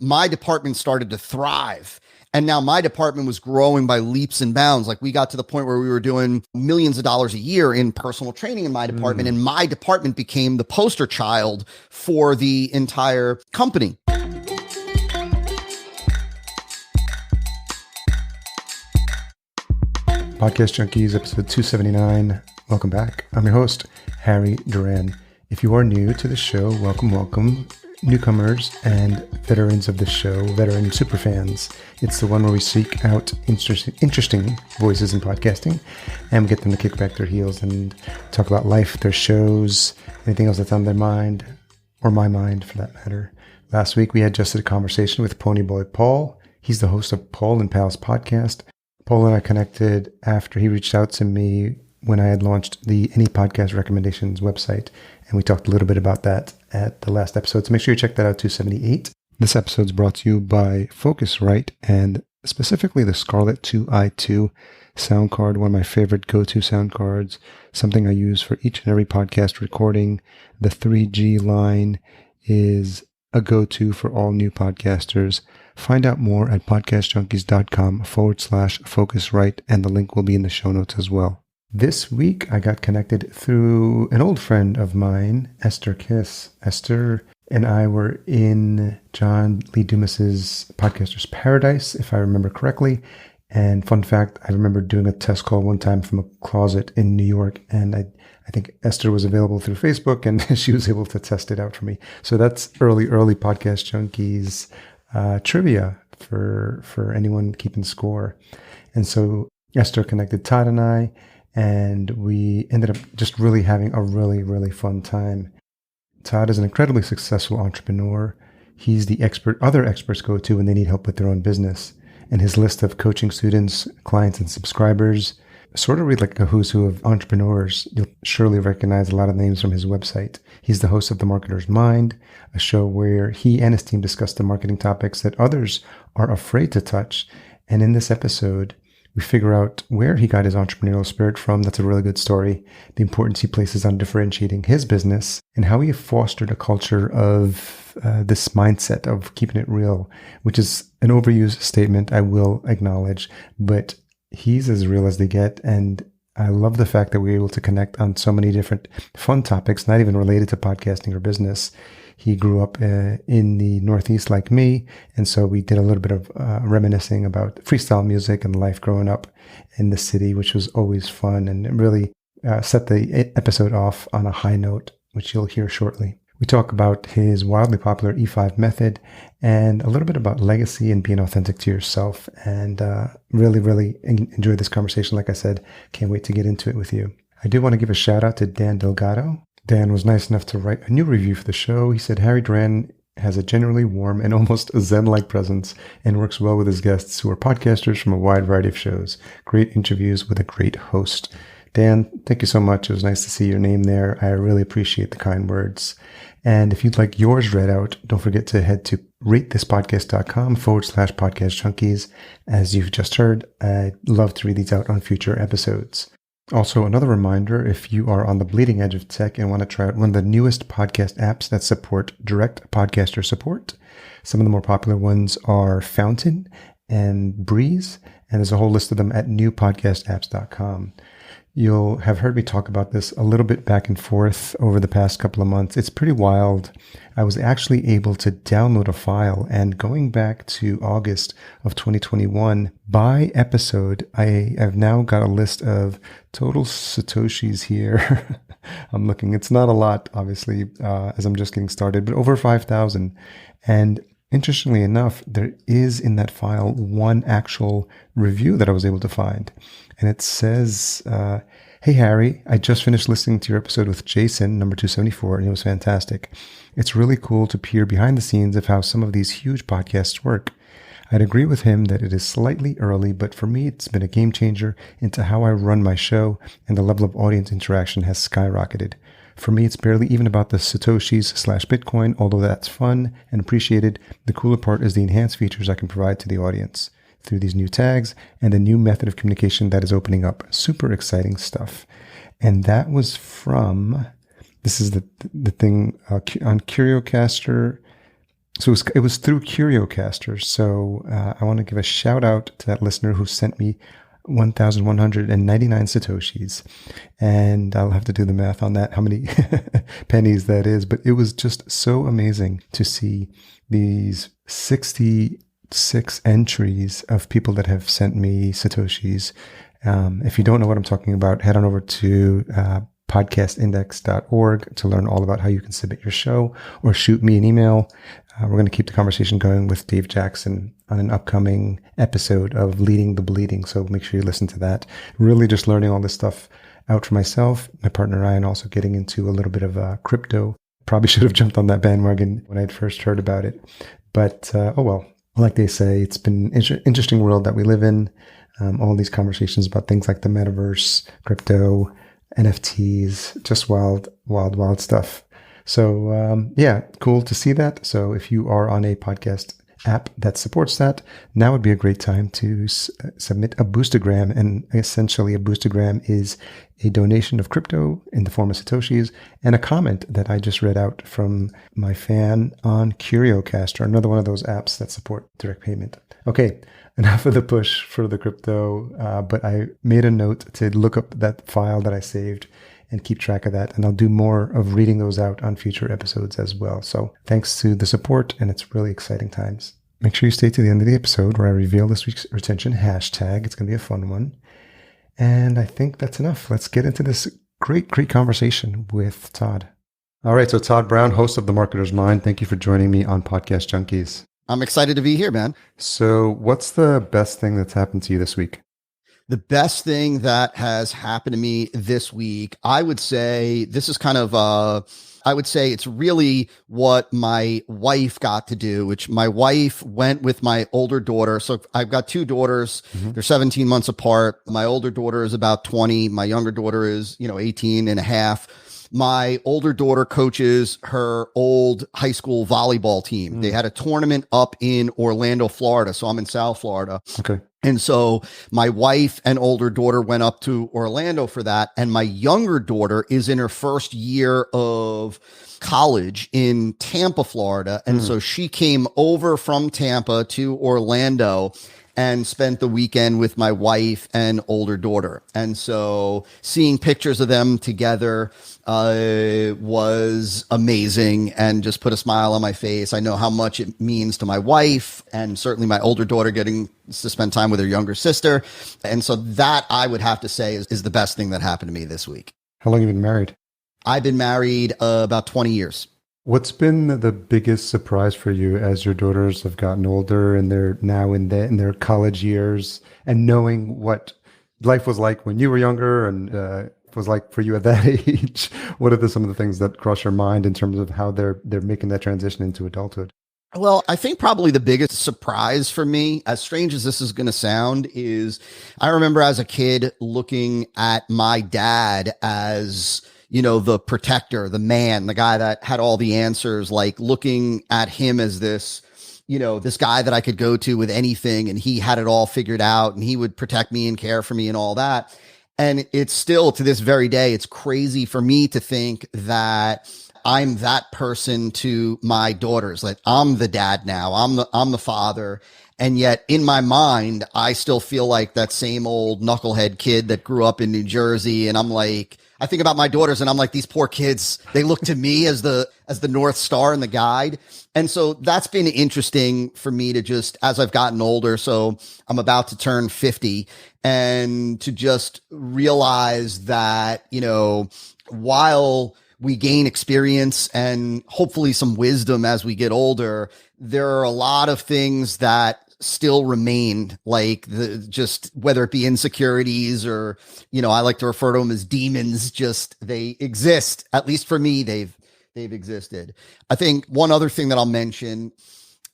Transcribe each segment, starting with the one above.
my department started to thrive. And now my department was growing by leaps and bounds. Like we got to the point where we were doing millions of dollars a year in personal training in my department. And my department became the poster child for the entire company. Podcast Junkies, episode 279. Welcome back. I'm your host, Harry Duran. If you are new to the show, welcome. Newcomers and veterans of the show, veteran superfans. It's the one where we seek out interesting voices in podcasting and we get them to kick back their heels and talk about life, their shows, anything else that's on their mind, or my mind for that matter. Last week we had just a conversation with Ponyboy Paul. He's the host of Paul and Pals podcast. Paul and I connected after he reached out to me when I had launched the Any Podcast Recommendations website, and we talked a little bit about that at the last episode. So make sure you check that out, 278. This episode is brought to you by Focusrite and specifically the Scarlett 2i2 sound card, one of my favorite go-to sound cards, something I use for each and every podcast recording. The 3G line is a go-to for all new podcasters. Find out more at podcastjunkies.com/Focusrite, and the link will be in the show notes as well. This week, I got connected through an old friend of mine, Esther Kiss. Esther and I were in John Lee Dumas's Podcaster's Paradise, if I remember correctly. And fun fact, I remember doing a test call one time from a closet in New York, and I think Esther was available through Facebook, and she was able to test it out for me. So that's early Podcast Junkies trivia for anyone keeping score. And so Esther connected Todd and I, and we ended up just really having a really fun time. Todd is an incredibly successful entrepreneur. He's the expert other experts go to when they need help with their own business. And his list of coaching students, clients, and subscribers sort of read like a who's who of entrepreneurs. You'll surely recognize a lot of names from his website. He's the host of The Marketer's Mind, a show where he and his team discuss the marketing topics that others are afraid to touch. And in this episode, we figure out where he got his entrepreneurial spirit from. That's a really good story. The importance he places on differentiating his business and how he fostered a culture of this mindset of keeping it real, which is an overused statement, I will acknowledge, but he's as real as they get. And I love the fact that we're able to connect on so many different fun topics, not even related to podcasting or business. He grew up in the Northeast like me, and so we did a little bit of reminiscing about freestyle music and life growing up in the city, which was always fun, and it really set the episode off on a high note, which you'll hear shortly. We talk about his wildly popular E5 method and a little bit about legacy and being authentic to yourself, and really enjoyed this conversation. Like I said, can't wait to get into it with you. I do want to give a shout out to Dan Delgado. Dan was nice enough to write a new review for the show. He said, Harry Duran has a generally warm and almost zen-like presence and works well with his guests who are podcasters from a wide variety of shows. Great interviews with a great host. Dan, thank you so much. It was nice to see your name there. I really appreciate the kind words. And if you'd like yours read out, don't forget to head to ratethispodcast.com/podcast junkies. As you've just heard, I'd love to read these out on future episodes. Also, another reminder, if you are on the bleeding edge of tech and want to try out one of the newest podcast apps that support direct podcaster support, some of the more popular ones are Fountain and Breeze, and there's a whole list of them at newpodcastapps.com. You'll have heard me talk about this a little bit back and forth over the past couple of months. It's pretty wild. I was actually able to download a file, and going back to August of 2021, by episode, I have now got a list of total Satoshis here. I'm looking. It's not a lot, obviously, as I'm just getting started, but over 5,000. And interestingly enough, there is in that file one actual review that I was able to find. And it says, hey, Harry, I just finished listening to your episode with Jason, number 274, and it was fantastic. It's really cool to peer behind the scenes of how some of these huge podcasts work. I'd agree with him that it is slightly early, but for me, it's been a game changer into how I run my show, and the level of audience interaction has skyrocketed. For me, it's barely even about the Satoshis/Bitcoin, although that's fun and appreciated. The cooler part is the enhanced features I can provide to the audience through these new tags and the new method of communication that is opening up. Super exciting stuff. And that was from, this is the thing on Curiocaster. So it was through CurioCaster. So I want to give a shout out to that listener who sent me 1,199 Satoshis. And I'll have to do the math on that, how many pennies that is. But it was just so amazing to see these 66 entries of people that have sent me Satoshis. If you don't know what I'm talking about, head on over to podcastindex.org to learn all about how you can submit your show or shoot me an email. We're going to keep the conversation going with Dave Jackson on an upcoming episode of Leading the Bleeding. So make sure you listen to that. Really just learning all this stuff out for myself. My partner Ryan also getting into a little bit of crypto. Probably should have jumped on that bandwagon when I'd first heard about it. But, oh well, like they say, it's been an interesting world that we live in. All these conversations about things like the metaverse, crypto, NFTs, just wild stuff. So, yeah, cool to see that. So if you are on a podcast app that supports that, now would be a great time to submit a boostergram. And essentially a boostergram is a donation of crypto in the form of Satoshis and a comment that I just read out from my fan on CurioCaster, another one of those apps that support direct payment. Okay, enough of the push for the crypto, but I made a note to look up that file that I saved and keep track of that. And I'll do more of reading those out on future episodes as well. So thanks to the support, and it's really exciting times. Make sure you stay to the end of the episode where I reveal this week's retention hashtag. It's going to be a fun one. And I think that's enough. Let's get into this great conversation with Todd. All right. So Todd Brown, host of The Marketer's Mind. Thank you for joining me on Podcast Junkies. I'm excited to be here, man. So what's the best thing that's happened to you this week? The best thing that has happened to me this week, I would say this is kind of, I would say it's really what my wife got to do, which my wife went with my older daughter. So I've got two daughters. Mm-hmm. They're 17 months apart. My older daughter is about 20. My younger daughter is, 18 and a half. My older daughter coaches her old high school volleyball team. Mm. They had a tournament up in Orlando, Florida. So I'm in South Florida. Okay. And so my wife and older daughter went up to Orlando for that. And my younger daughter is in her first year of college in Tampa, Florida. And so she came over from Tampa to Orlando and spent the weekend with my wife and older daughter. And so seeing pictures of them together was amazing and just put a smile on my face. I know how much it means to my wife and certainly my older daughter getting to spend time with her younger sister. And so that I would have to say is the best thing that happened to me this week. How long have you been married? I've been married about 20 years. What's been the biggest surprise for you as your daughters have gotten older and they're now in their college years, and knowing what life was like when you were younger and was like for you at that age? What are some of the things that cross your mind in terms of how they're making that transition into adulthood? Well, I think probably the biggest surprise for me, as strange as this is going to sound, is I remember as a kid looking at my dad as, the protector, the man, the guy that had all the answers, like looking at him as this, this guy that I could go to with anything, and he had it all figured out and he would protect me and care for me and all that. And it's still to this very day, it's crazy for me to think that I'm that person to my daughters. Like I'm the dad now, I'm the father. And yet in my mind, I still feel like that same old knucklehead kid that grew up in New Jersey. And I'm like, I think about my daughters and I'm like, these poor kids, they look to me as the North Star and the guide. And so that's been interesting for me to just, as I've gotten older, so I'm about to turn 50, and to just realize that, while we gain experience and hopefully some wisdom as we get older, there are a lot of things that still remain, like just whether it be insecurities or, I like to refer to them as demons, just they exist. At least for me, they've existed. I think one other thing that I'll mention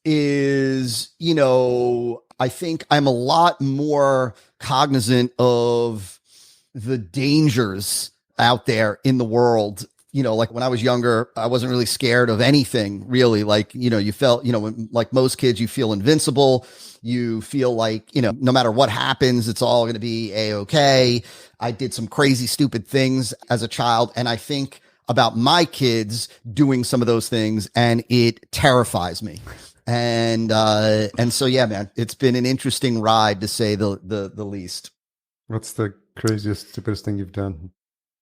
is, I think I'm a lot more cognizant of the dangers out there in the world. Like when I was younger, I wasn't really scared of anything really. Like, you felt, like most kids, you feel invincible. You feel like, no matter what happens, it's all going to be A-okay. I did some crazy, stupid things as a child. And I think about my kids doing some of those things, and it terrifies me. And so, yeah, man, it's been an interesting ride, to say the least. What's the craziest, stupidest thing you've done?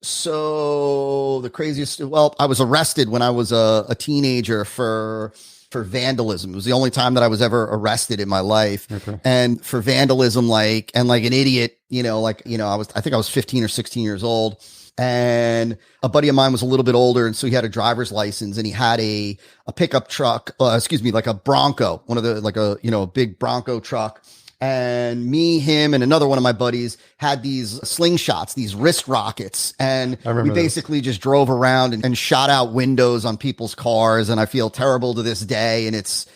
So the craziest, well, I was arrested when I was a teenager for vandalism. It was the only time that I was ever arrested in my life. Okay. And for vandalism, like an idiot, I think I was 15 or 16 years old. And a buddy of mine was a little bit older, and so he had a driver's license, and he had a pickup truck, like a Bronco, one of the, like a big Bronco truck. And me, him, and another one of my buddies had these slingshots, these wrist rockets. And we basically just drove around and shot out windows on people's cars. And I feel terrible to this day. And it's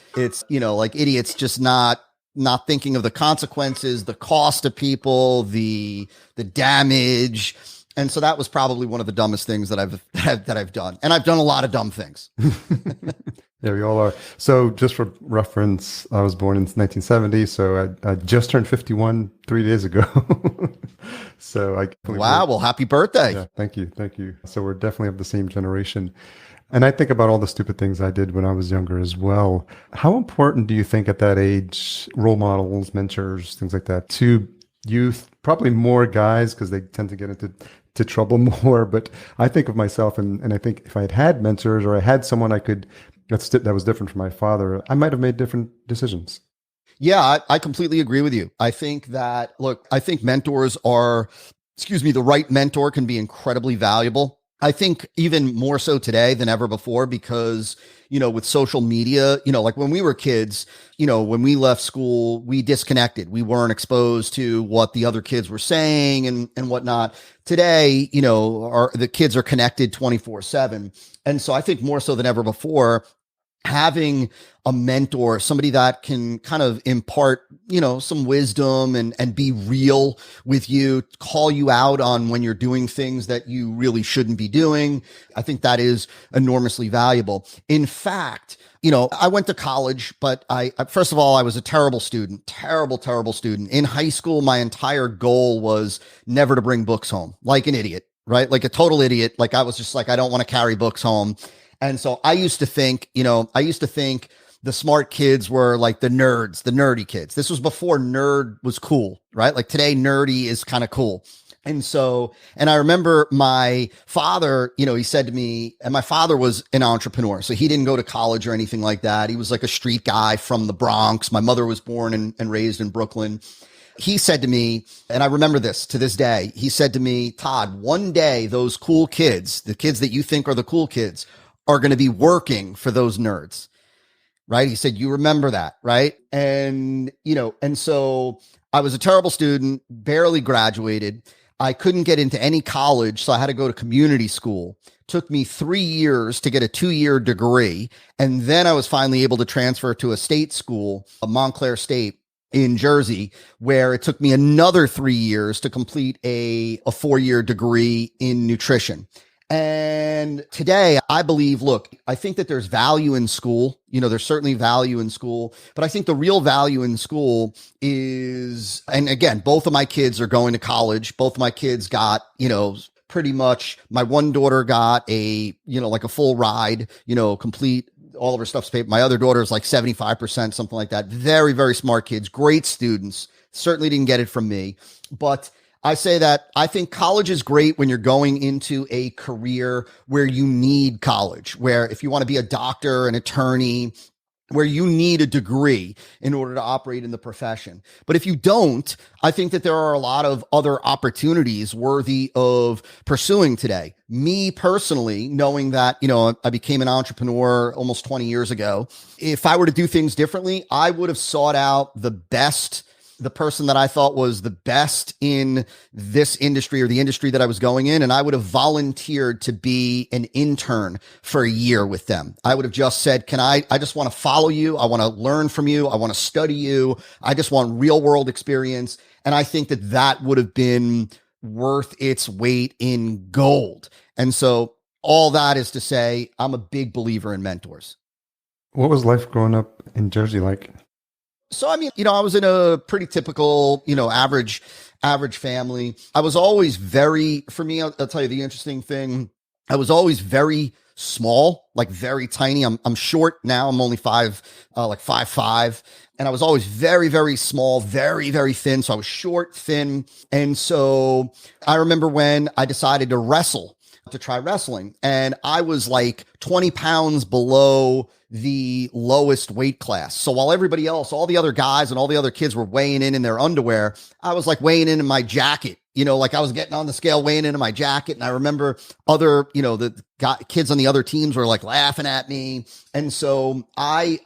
like idiots, just not thinking of the consequences, the cost of people, the damage. And so that was probably one of the dumbest things that I've done. And I've done a lot of dumb things. Yeah, we all are. So just for reference, I was born in 1970, so I just turned 51 3 days ago. So wow, well, happy birthday. Yeah, thank you. So we're definitely of the same generation. And I think about all the stupid things I did when I was younger as well. How important do you think at that age, role models, mentors, things like that, to youth, probably more guys, because they tend to get into trouble more. But I think of myself, and I think if I had mentors, or I had someone that was different from my father, I might have made different decisions. Yeah, I completely agree with you. I think that, I think mentors the right mentor can be incredibly valuable. I think even more so today than ever before, because, with social media, like when we were kids, when we left school, we disconnected. We weren't exposed to what the other kids were saying and whatnot. Today, the kids are connected 24/7. And so I think more so than ever before, having a mentor, somebody that can kind of impart, some wisdom and be real with you, call you out on when you're doing things that you really shouldn't be doing. I think that is enormously valuable. In fact, I went to college, but first of all, I was a terrible student, terrible student. In high school, my entire goal was never to bring books home, like an idiot, right? Like a total idiot. Like I was just like, I don't want to carry books home. And so I used to think the smart kids were like the nerds, the nerdy kids. This was before nerd was cool, right? Like today, nerdy is kind of cool. And I remember my father, he said to me, and my father was an entrepreneur. So he didn't go to college or anything like that. He was like a street guy from the Bronx. My mother was born and raised in Brooklyn. He said to me, and I remember this to this day, he said to me, Todd, one day those cool kids, the kids that you think are the cool kids, are going to be working for those nerds, right? He said, you remember that, right? And, and so I was a terrible student, barely graduated. I couldn't get into any college, so I had to go to community school. Took me 3 years to get a 2-year degree. And then I was finally able to transfer to a state school, a Montclair State in Jersey, where it took me another 3 years to complete a 4-year degree in nutrition. And today I believe, I think that there's value in school. There's certainly value in school, but I think the real value in school is, and again, both of my kids are going to college. Both of my kids got, pretty much, my one daughter got a full ride, complete all of her stuff's paid. My other daughter is like 75%, something like that. Very, very smart kids, great students. Certainly didn't get it from me, but I say that I think college is great when you're going into a career where you need college, where if you want to be a doctor, an attorney, where you need a degree in order to operate in the profession. But if you don't, I think that there are a lot of other opportunities worthy of pursuing today. Me personally, knowing that, I became an entrepreneur almost 20 years ago. If I were to do things differently, I would have sought out the person that I thought was the best in this industry or the industry that I was going in. And I would have volunteered to be an intern for a year with them. I would have just said, I just want to follow you. I want to learn from you. I want to study you. I just want real world experience. And I think that would have been worth its weight in gold. And so all that is to say, I'm a big believer in mentors. What was life growing up in Jersey like? So, I mean, I was in a pretty typical, average family. I was always for me, I'll tell you the interesting thing. I was always very small, like very tiny. I'm short now. I'm only like 5'5". And I was always very, very small, very, very thin. So I was short, thin. And so I remember when I decided to try wrestling, and I was like 20 pounds below the lowest weight class. So while everybody else, all the other guys and all the other kids were weighing in their underwear, I was like weighing in my jacket, like I was getting on the scale, weighing into my jacket. And I remember other, the kids on the other teams were like laughing at me. And so I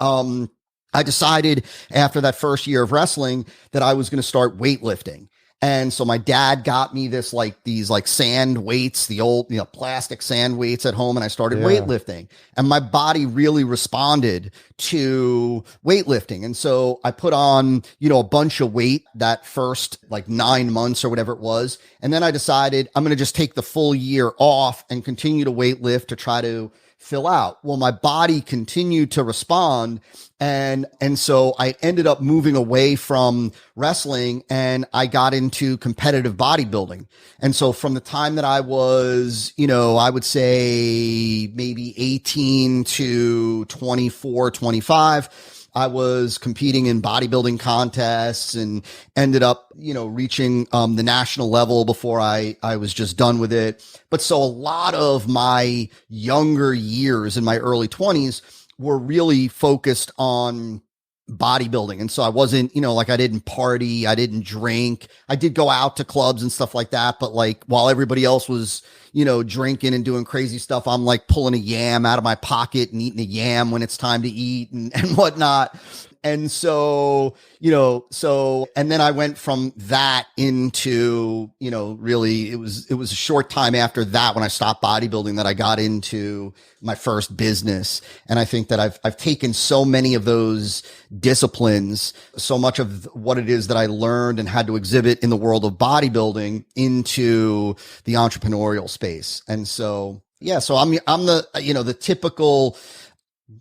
decided after that first year of wrestling that I was going to start weightlifting. And so my dad got me these sand weights, the old, plastic sand weights at home. And I started weightlifting, and my body really responded to weightlifting. And so I put on, a bunch of weight that first like 9 months or whatever it was. And then I decided I'm going to just take the full year off and continue to weightlift to try to fill out. Well, my body continued to respond. And so I ended up moving away from wrestling, and I got into competitive bodybuilding. And so from the time that I was, I would say maybe 18 to 24, 25, I was competing in bodybuilding contests and ended up, reaching the national level before I was just done with it. But so a lot of my younger years in my early 20s were really focused on bodybuilding. And so I wasn't, like I didn't party, I didn't drink. I did go out to clubs and stuff like that. But like while everybody else was, drinking and doing crazy stuff, I'm like pulling a yam out of my pocket and eating a yam when it's time to eat and whatnot. And so, and then I went from that into, really it was a short time after that when I stopped bodybuilding that I got into my first business. And I think that I've taken so many of those disciplines, so much of what it is that I learned and had to exhibit in the world of bodybuilding into the entrepreneurial space. And so, so I'm the, the typical,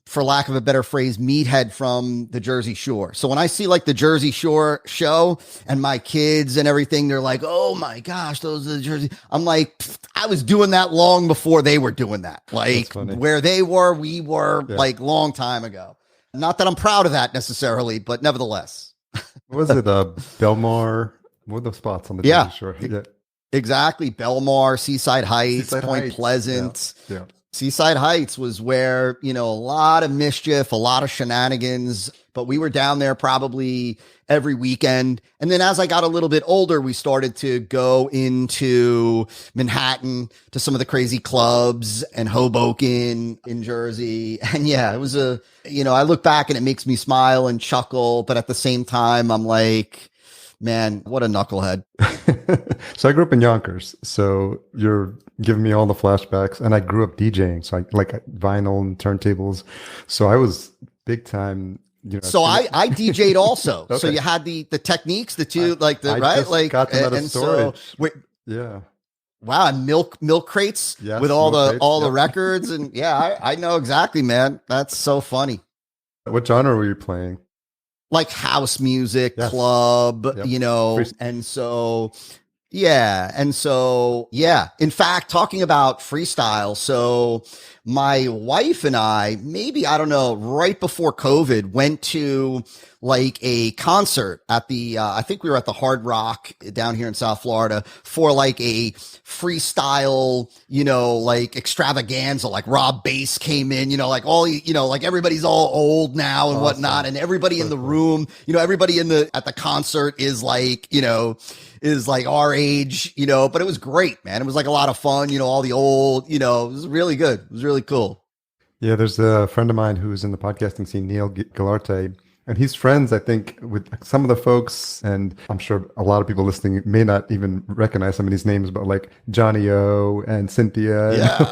for lack of a better phrase, meathead from the Jersey Shore. So when I see like the Jersey Shore show and my kids and everything, they're like, oh my gosh, those are the Jersey. I'm like, I was doing that long before they were doing that. Like where they were, we were like long time ago. Not that I'm proud of that necessarily, but nevertheless. What was it? Belmar? What were the spots on the Jersey Shore? Yeah. Exactly. Belmar, Seaside Heights, Point Pleasant. Yeah. Seaside Heights was where, a lot of mischief, a lot of shenanigans, but we were down there probably every weekend. And then as I got a little bit older, we started to go into Manhattan to some of the crazy clubs and Hoboken in Jersey. And it was I look back and it makes me smile and chuckle, but at the same time, I'm like, man, what a knucklehead. So I grew up in Yonkers. So you're giving me all the flashbacks. And I grew up DJing. So I like vinyl and turntables. So I was big time. So I DJ'd also. Okay. So you had the techniques that you right? Like got them out of storage. So, wow, and milk crates with all the records. And I know exactly, man. That's so funny. What genre were you playing? Like house music, club, and so, in fact, talking about freestyle. So my wife and I, maybe, I don't know, right before COVID, went to like a concert at the, I think we were at the Hard Rock down here in South Florida for like a freestyle, like extravaganza, like Rob Bass came in, like all, like everybody's all old now and whatnot. And everybody in the room, everybody at the concert is like, is like our age, but it was great, man. It was like a lot of fun, all the old, it was really good. It was really cool. Yeah. There's a friend of mine who's in the podcasting scene, Neil Galarte. And he's friends, I think, with some of the folks, and I'm sure a lot of people listening may not even recognize some of these names, but like Johnny O and Cynthia,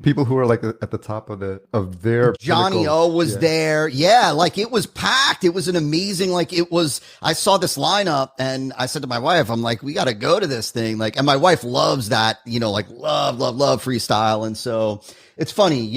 people who are like at the top of their Johnny O was there. Yeah, like it was packed. It was an amazing, I saw this lineup and I said to my wife, I'm like, we got to go to this thing. Like, and my wife loves that, like love freestyle. And so it's funny,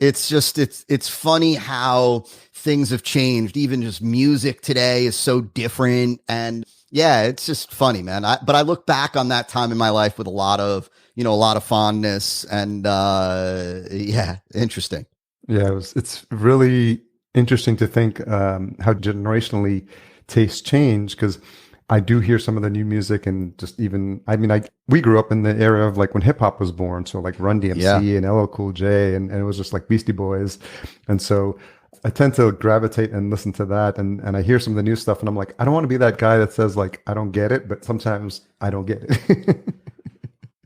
it's funny how things have changed. Even just music today is so different. And it's just funny, man. But I look back on that time in my life with a lot of a lot of fondness, and yeah, interesting. Yeah, it's really interesting to think how generationally tastes change because I do hear some of the new music and just even I mean we grew up in the era of like when hip hop was born, so like Run Yeah. DMC and LL Cool J and it was just like Beastie Boys, and so I tend to gravitate and listen to that and I hear some of the new stuff and I'm like I don't want to be that guy that says like I don't get it, but sometimes I don't get it.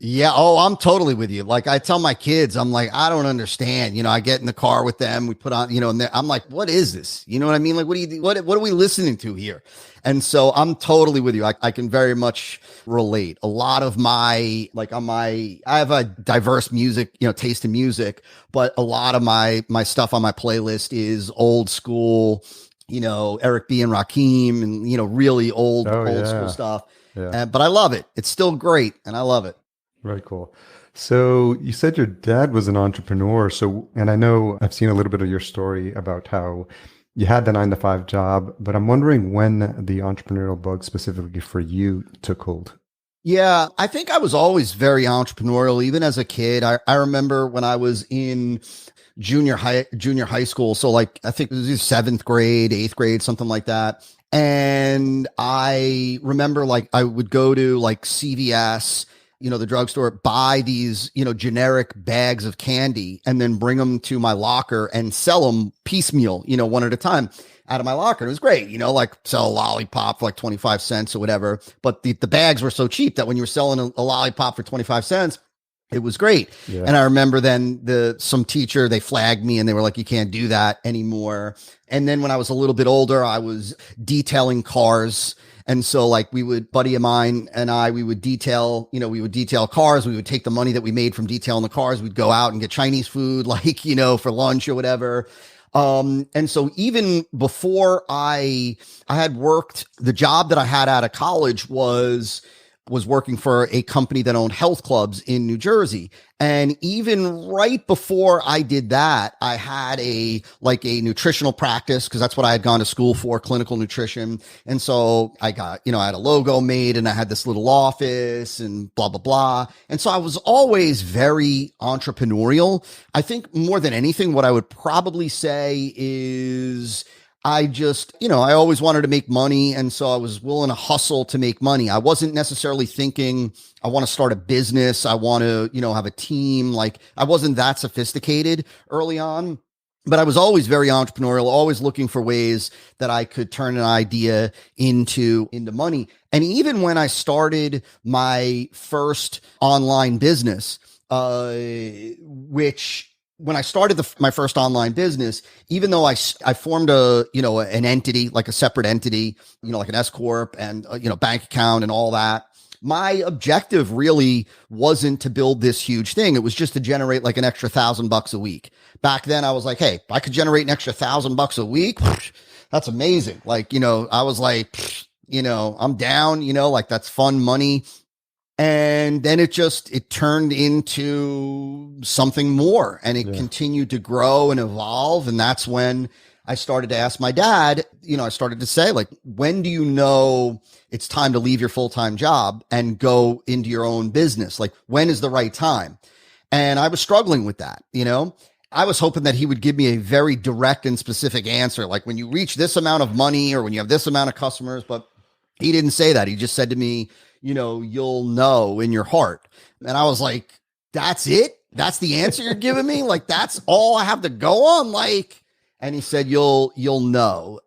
Yeah. Oh, I'm totally with you. Like I tell my kids, I'm like, I don't understand. I get in the car with them. We put on, and I'm like, what is this? You know what I mean? Like, what are we listening to here? And so I'm totally with you. I can very much relate. A lot of my, like I have a diverse music, taste in music, but a lot of my stuff on my playlist is old school, Eric B and Rakim and, really Oh old school yeah. stuff. Yeah. But I love it. It's still great. And I love it. Very cool. So you said your dad was an entrepreneur. So, and I know I've seen a little bit of your story about how you had the 9 to 5 job, but I'm wondering when the entrepreneurial bug specifically for you took hold. Yeah, I think I was always very entrepreneurial, even as a kid. I remember when I was in junior high school. So like, I think it was seventh grade, eighth grade, something like that. And I remember like I would go to like CVS, the drugstore, buy these, generic bags of candy and then bring them to my locker and sell them piecemeal, one at a time out of my locker. It was great, like sell a lollipop for like 25 cents or whatever. But the bags were so cheap that when you were selling a lollipop for 25 cents, it was great. Yeah. And I remember then some teacher, they flagged me and they were like, you can't do that anymore. And then when I was a little bit older, I was detailing cars. And so like buddy of mine and we would detail cars. We would take the money that we made from detailing the cars. We'd go out and get Chinese food, like, for lunch or whatever. And so even before I had worked, the job that I had out of college was working for a company that owned health clubs in New Jersey. And even right before I did that, I had a nutritional practice because that's what I had gone to school for, clinical nutrition. And so I got, I had a logo made and I had this little office and blah, blah, blah. And so I was always very entrepreneurial. I think more than anything, what I would probably say is I just, I always wanted to make money. And so I was willing to hustle to make money. I wasn't necessarily thinking I want to start a business. I want to, have a team. Like I wasn't that sophisticated early on, but I was always very entrepreneurial, always looking for ways that I could turn an idea into money. And even when I started my first online business, when I started my first online business, even though I formed an entity, like a separate entity, like an S corp and bank account and all that, my objective really wasn't to build this huge thing. It was just to generate like an extra $1,000 a week. Back then I was like, hey, if I could generate an extra $1,000 a week, that's amazing. Like, I was like, I'm down, like that's fun money. And then it turned into something more and it continued to grow and evolve. And that's when I started to ask my dad, I started to say like, when do you know it's time to leave your full-time job and go into your own business? Like when is the right time? And I was struggling with that, I was hoping that he would give me a very direct and specific answer. Like when you reach this amount of money or when you have this amount of customers, but he didn't say that. He just said to me, you'll know in your heart. And I was like, that's it? That's the answer you're giving me? Like, that's all I have to go on? Like, and he said, you'll know.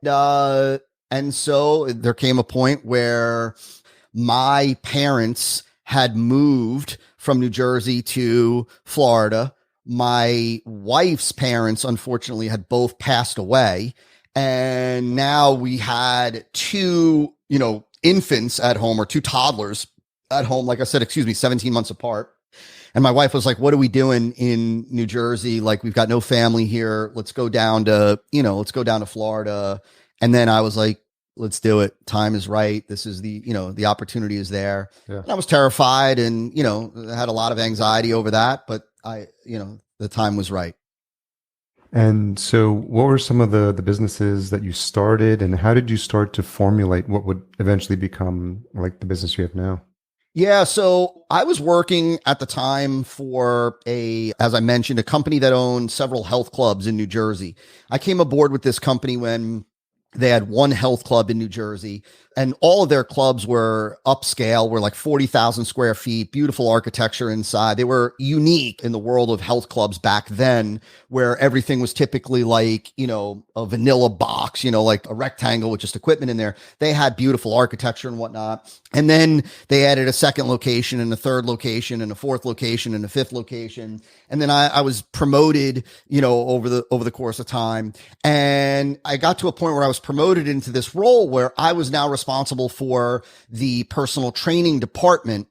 And so there came a point where my parents had moved from New Jersey to Florida. My wife's parents, unfortunately, had both passed away. And now we had two, infants at home, or two toddlers at home, like I said, 17 months apart. And my wife was like, what are we doing in New Jersey? Like, we've got no family here. Let's go down to Florida. And then I was like, let's do it. Time is right. This is the opportunity is there. Yeah. And I was terrified and, had a lot of anxiety over that, but the time was right. And so what were some of the businesses that you started and how did you start to formulate what would eventually become like the business you have now? Yeah, so I was working at the time for as I mentioned, a company that owned several health clubs in New Jersey. I came aboard with this company when they had one health club in New Jersey, and all of their clubs were upscale, were like 40,000 square feet, beautiful architecture inside. They were unique in the world of health clubs back then, where everything was typically like, a vanilla box, like a rectangle with just equipment in there. They had beautiful architecture and whatnot. And then they added a second location and a third location and a fourth location and a fifth location. And then I was promoted, over the course of time. And I got to a point where I was promoted into this role where I was now responsible for the personal training department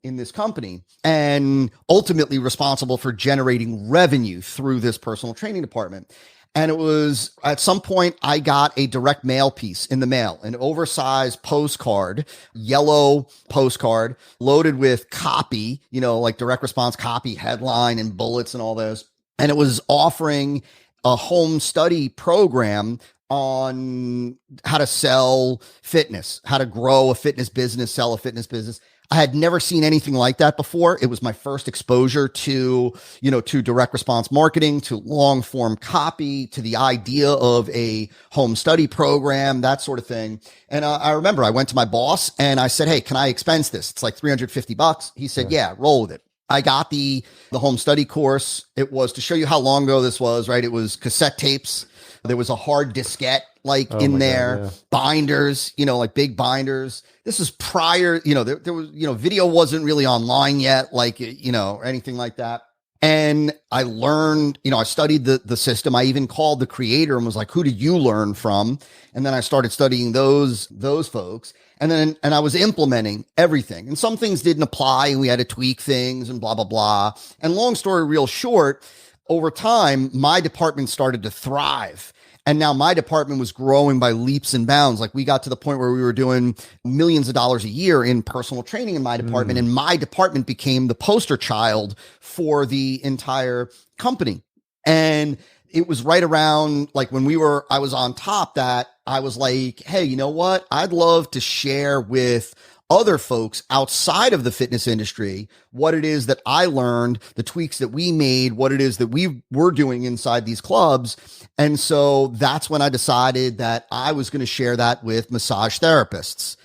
in this company and ultimately responsible for generating revenue through this personal training department. And it was at some point I got a direct mail piece in the mail, an oversized postcard, yellow postcard loaded with copy, like direct response copy, headline and bullets and all those. And it was offering a home study program on how to sell fitness, how to grow a fitness business, sell a fitness business. I had never seen anything like that before. It was my first exposure to direct response marketing, to long form copy, to the idea of a home study program, that sort of thing. And I remember I went to my boss and I said, "Hey, can I expense this? It's like $350." He said, "Yeah, roll with it." I got the home study course. It was, to show you how long ago this was, right? It was cassette tapes. There was a hard diskette in there, God, yeah. Binders, like big binders. This was prior, there was, video wasn't really online yet, or anything like that. And I learned, I studied the system. I even called the creator and was like, "Who did you learn from?" And then I started studying those folks. And I was implementing everything. And some things didn't apply and we had to tweak things and blah, blah, blah. And long story real short, over time, my department started to thrive. And now my department was growing by leaps and bounds. Like, we got to the point where we were doing millions of dollars a year in personal training in my department. And my department became the poster child for the entire company. And it was right around like when I was on top, that I was like, "Hey, you know what? I'd love to share with other folks outside of the fitness industry what it is that I learned, the tweaks that we made, what it is that we were doing inside these clubs." And so that's when I decided that I was going to share that with massage therapists.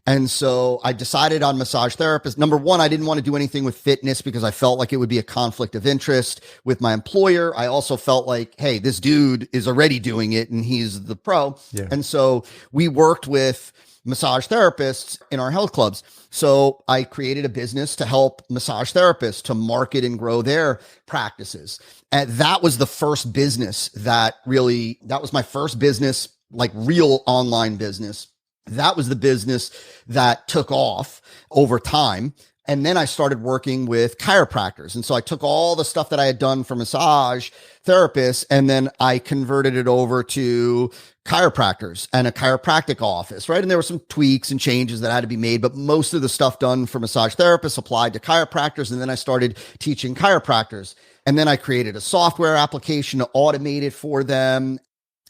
And so I decided on massage therapists. Number one, I didn't want to do anything with fitness because I felt like it would be a conflict of interest with my employer. I also felt like, hey, this dude is already doing it and he's the pro. Yeah. And so we worked with massage therapists in our health clubs. So I created a business to help massage therapists to market and grow their practices. And that was the first business that was my first business, like real online business. That was the business that took off over time. And then I started working with chiropractors. And so I took all the stuff that I had done for massage therapists, and then I converted it over to chiropractors and a chiropractic office, right? And there were some tweaks and changes that had to be made, but most of the stuff done for massage therapists applied to chiropractors. And then I started teaching chiropractors. And then I created a software application to automate it for them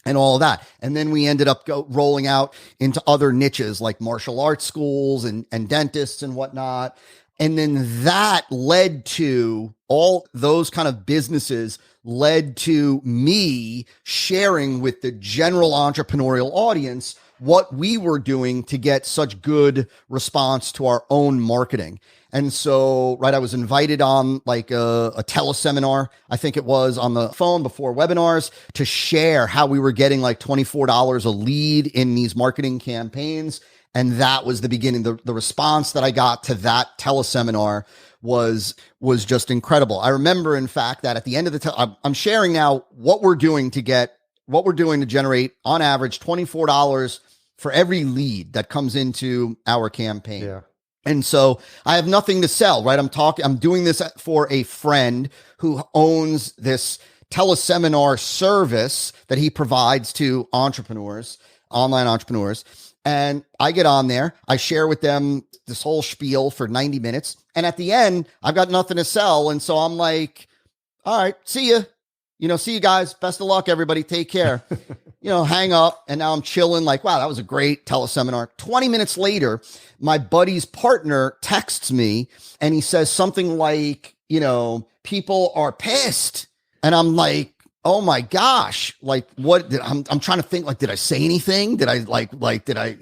and all of that. And then we ended up rolling out into other niches like martial arts schools and dentists and whatnot. And then that led to all those kind of businesses led to me sharing with the general entrepreneurial audience what we were doing to get such good response to our own marketing. And so, right, I was invited on like a teleseminar, I think it was, on the phone before webinars, to share how we were getting like $24 a lead in these marketing campaigns. And that was the beginning. The response that I got to that teleseminar was just incredible. I remember, in fact, that at the end of the I'm sharing now what we're doing to generate on average $24 for every lead that comes into our campaign. Yeah. And so I have nothing to sell, right? I'm doing this for a friend who owns this teleseminar service that he provides to entrepreneurs, online entrepreneurs. And I get on there, I share with them this whole spiel for 90 minutes. And at the end, I've got nothing to sell. And so I'm like, "All right, see ya. See you guys. Best of luck, everybody. Take care. Hang up. And now I'm chilling like, wow, that was a great teleseminar. 20 minutes later, my buddy's partner texts me and he says something like, people are pissed. And I'm like, oh my gosh, like what I'm trying to think, like, did I say anything? Did I did I,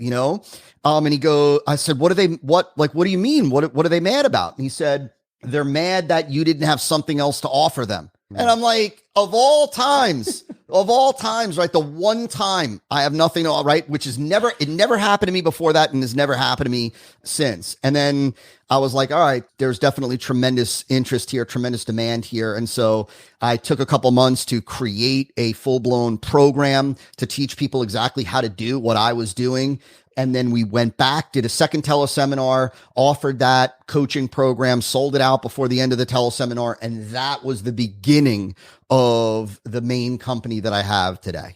and I said, what do you mean? What are they mad about? And he said, they're mad that you didn't have something else to offer them. And I'm like, of all times, right? The one time I have nothing to, right? Which it never happened to me before that and has never happened to me since. And then I was like, all right, there's definitely tremendous interest here, tremendous demand here. And so I took a couple months to create a full-blown program to teach people exactly how to do what I was doing. And then we went back, did a second teleseminar, offered that coaching program, sold it out before the end of the teleseminar. And that was the beginning of the main company that I have today.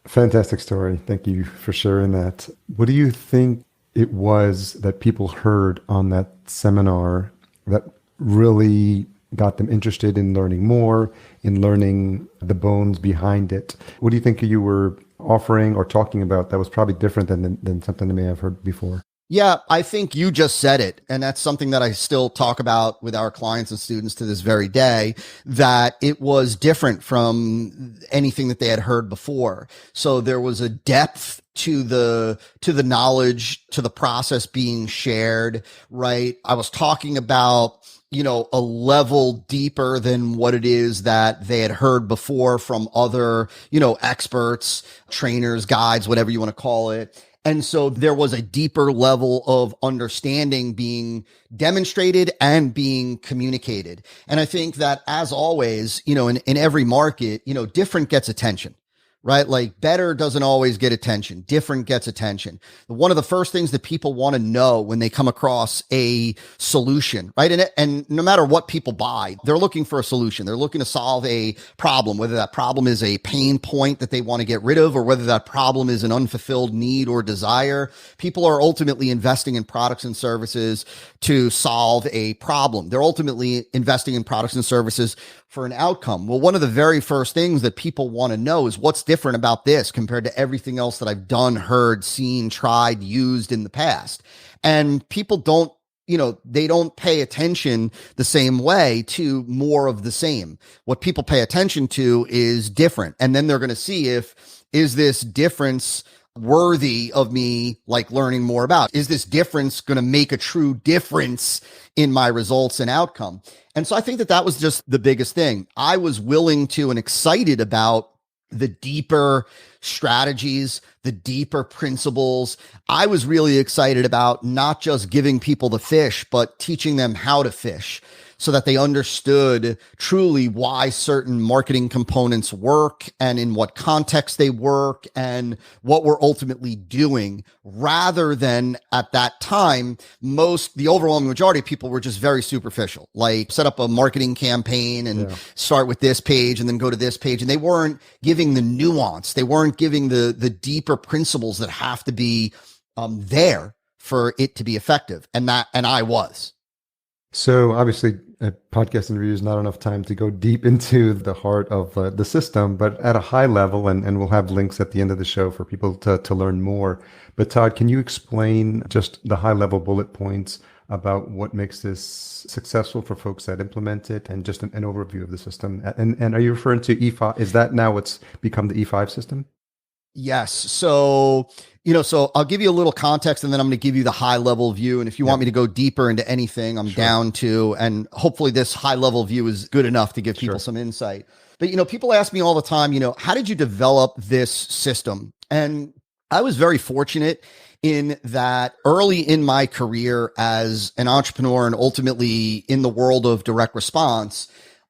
Fantastic story. Thank you for sharing that. What do you think it was that people heard on that seminar that really got them interested in learning more, in learning the bones behind it? What do you think you were offering or talking about that was probably different than something they may have heard before? Yeah, I think you just said it. And that's something that I still talk about with our clients and students to this very day, that it was different from anything that they had heard before. So there was a depth to the knowledge, to the process being shared, right? I was talking about, a level deeper than what it is that they had heard before from other, experts, trainers, guides, whatever you want to call it. And so there was a deeper level of understanding being demonstrated and being communicated. And I think that, as always, in every market, different gets attention. Right? Like, better doesn't always get attention. Different gets attention. One of the first things that people want to know when they come across a solution, right? And no matter what people buy, they're looking for a solution. They're looking to solve a problem, whether that problem is a pain point that they want to get rid of, or whether that problem is an unfulfilled need or desire. People are ultimately investing in products and services to solve a problem. They're ultimately investing in products and services for an outcome. Well, one of the very first things that people want to know is, what's different about this compared to everything else that I've done, heard, seen, tried, used in the past. And people don't, they don't pay attention the same way to more of the same. What people pay attention to is different. And then they're going to see is this difference worthy of me, like, learning more about? Is this difference going to make a true difference in my results and outcome? And so I think that was just the biggest thing. I was willing to and excited about the deeper strategies, the deeper principles. I was really excited about not just giving people the fish, but teaching them how to fish, so that they understood truly why certain marketing components work and in what context they work and what we're ultimately doing, rather than, at that time, the overwhelming majority of people were just very superficial, like set up a marketing campaign and start with this page and then go to this page. And they weren't giving the nuance. They weren't giving the deeper principles that have to be there for it to be effective. And I was. So obviously, a podcast interview is not enough time to go deep into the heart of the system, but at a high level, and we'll have links at the end of the show for people to learn more. But Todd, can you explain just the high level bullet points about what makes this successful for folks that implement it, and just an overview of the system? And are you referring to E5? Is that now what's become the E5 system? Yes. So, so I'll give you a little context, and then I'm going to give you the high level view. And if you want me to go deeper into anything, I'm down to, and hopefully this high level view is good enough to give people some insight. But, people ask me all the time, how did you develop this system? And I was very fortunate in that early in my career as an entrepreneur, and ultimately in the world of direct response,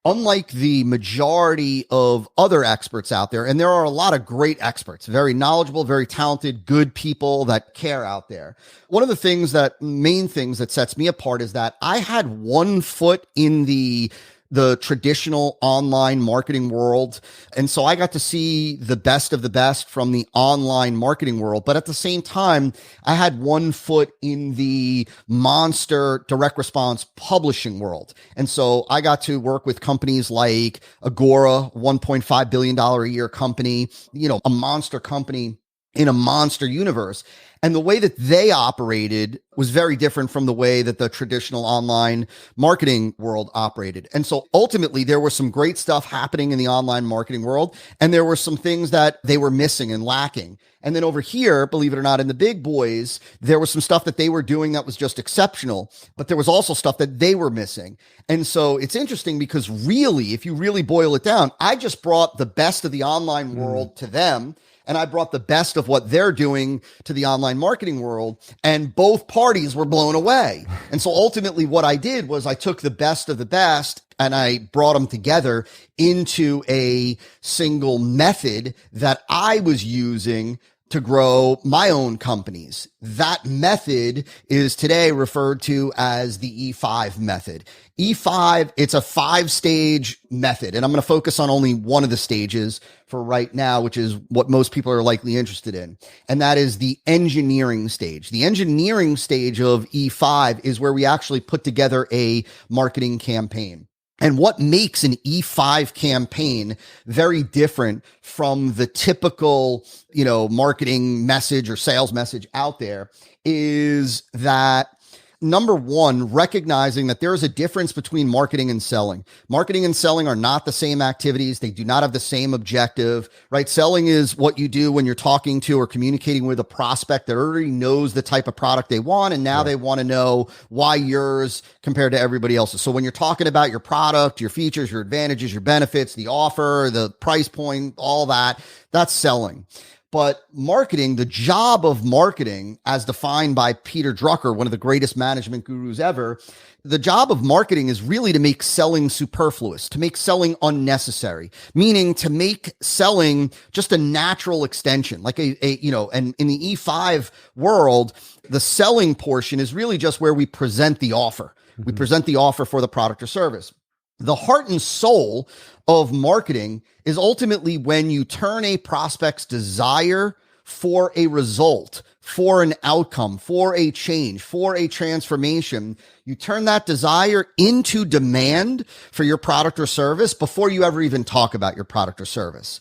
unlike the majority of other experts out there, and there are a lot of great experts, very knowledgeable, very talented, good people that care out there. One of the main things that sets me apart is that I had one foot in the the traditional online marketing world. And so I got to see the best of the best from the online marketing world. But at the same time, I had one foot in the monster direct response publishing world. And so I got to work with companies like Agora, $1.5 billion a year company, a monster company in a monster universe. And the way that they operated was very different from the way that the traditional online marketing world operated. And so ultimately, there was some great stuff happening in the online marketing world, and there were some things that they were missing and lacking. And then over here, believe it or not, in the big boys, there was some stuff that they were doing that was just exceptional, but there was also stuff that they were missing. And so it's interesting because really, if you really boil it down, I just brought the best of the online world to them. And I brought the best of what they're doing to the online marketing world, and both parties were blown away. And so ultimately what I did was I took the best of the best and I brought them together into a single method that I was using to grow my own companies. That method is today referred to as the E5 method. E5, it's a 5-stage method, and I'm going to focus on only one of the stages for right now, which is what most people are likely interested in, and that is the engineering stage. The engineering stage of E5 is where we actually put together a marketing campaign. And what makes an E5 campaign very different from the typical, marketing message or sales message out there is that, number one, recognizing that there is a difference between marketing and selling. Marketing and selling are not the same activities. They do not have the same objective, right? Selling is what you do when you're talking to or communicating with a prospect that already knows the type of product they want. And now they want to know why yours compared to everybody else's. So when you're talking about your product, your features, your advantages, your benefits, the offer, the price point, all that, that's selling. But marketing, the job of marketing, as defined by Peter Drucker, one of the greatest management gurus ever, the job of marketing is really to make selling superfluous, to make selling unnecessary, meaning to make selling just a natural extension, like and in the E5 world, the selling portion is really just where we present the offer. We present the offer for the product or service. The heart and soul of marketing is ultimately when you turn a prospect's desire for a result, for an outcome, for a change, for a transformation, you turn that desire into demand for your product or service before you ever even talk about your product or service.